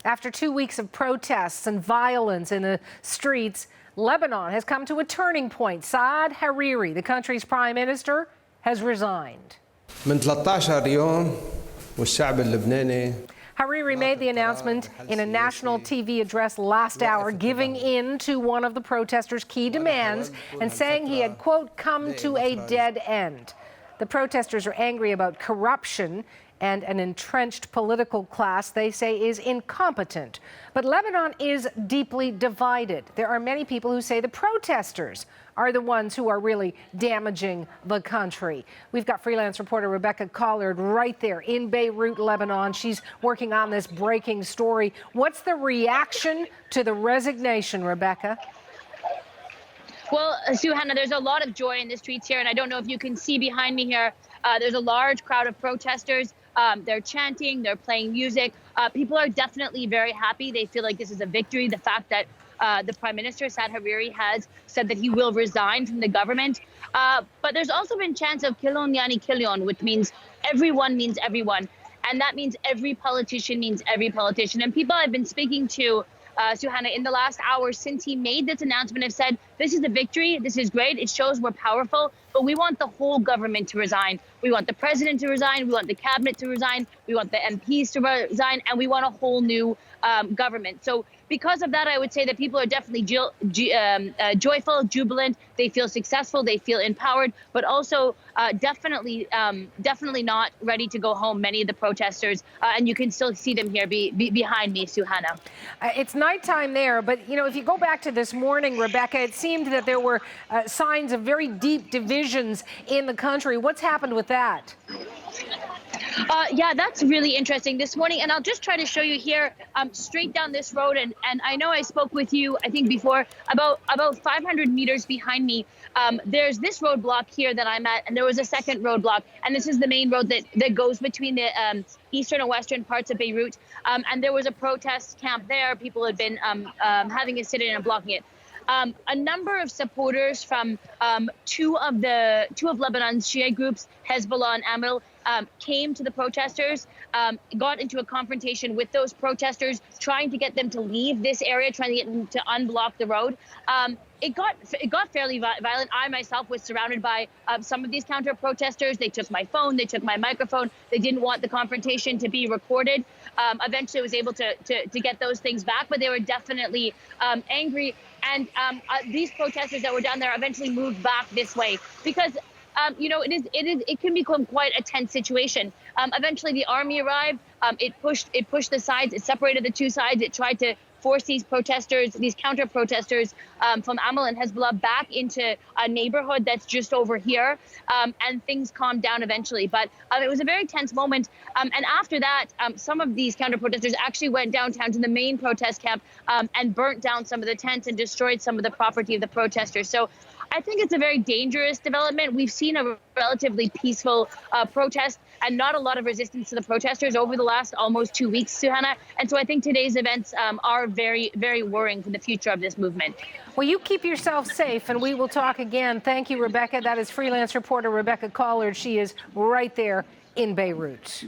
After 2 weeks of protests and violence in the streets, Lebanon has come to a turning point. Saad Hariri, the country's prime minister, has resigned. من 13 يوم والشعب اللبناني Hariri made the announcement in a national TV address last hour, giving in to one of the protesters' key demands and saying he had, quote, come to a dead end. The protesters are angry about corruption and an entrenched political class they say is incompetent. But Lebanon is deeply divided. There are many people who say the protesters are the ones who are really damaging the country. We've got freelance reporter Rebecca Collard right there in Beirut, Lebanon. She's working on this breaking story. What's the reaction to the resignation, Rebecca? Well, Suhana, there's a lot of joy in the streets here, and I don't know if you can see behind me here. There's a large crowd of protesters. They're chanting, they're playing music. People are definitely very happy. They feel like this is a victory. The fact that the Prime Minister, Saad Hariri, has said that he will resign from the government. But there's also been chants of Kilon Yani Kilon, which means everyone means everyone. And that means every politician means every politician. And people I've been speaking to, Suhana, in the last hour since he made this announcement have said, this is a victory, this is great, it shows we're powerful, but we want the whole government to resign. We want the president to resign, we want the cabinet to resign, we want the MPs to resign, and we want a whole new government. So because of that, I would say that people are definitely joyful, jubilant, they feel successful, they feel empowered, but also definitely not ready to go home, many of the protesters, and you can still see them here behind me, Suhana. It's nighttime there, but you know, if you go back to this morning, Rebecca, it seemed that there were signs of very deep divisions in the country. What's happened with that? Yeah, that's really interesting this morning. And I'll just try to show you here straight down this road. And I know I spoke with you, I think before, about 500 meters behind me. There's this roadblock here that I'm at, and there was a second roadblock. And this is the main road that goes between the eastern and western parts of Beirut. And there was a protest camp there. People had been having a sit-in and blocking it. A number of supporters from two of Lebanon's Shia groups, Hezbollah and Amal, came to the protesters, got into a confrontation with those protesters, trying to get them to leave this area, trying to get them to unblock the road. It got fairly violent. I myself was surrounded by some of these counter protesters. They took my phone, they took my microphone. They didn't want the confrontation to be recorded. Eventually, I was able to get those things back, but they were definitely angry. And these protesters that were down there eventually moved back this way because, you know, it can become quite a tense situation. Eventually, the army arrived. It pushed the sides. It separated the two sides. It tried to force these protesters, these counter protesters from Amal and Hezbollah back into a neighborhood that's just over here. And things calmed down eventually. But it was a very tense moment. And after that, some of these counter protesters actually went downtown to the main protest camp and burnt down some of the tents and destroyed some of the property of the protesters. So I think it's a very dangerous development. We've seen a relatively peaceful protest and not a lot of resistance to the protesters over the last almost 2 weeks, Suhana. And so I think today's events are very, very worrying for the future of this movement. Well, you keep yourself safe, and we will talk again. Thank you, Rebecca. That is freelance reporter Rebecca Collard. She is right there in Beirut.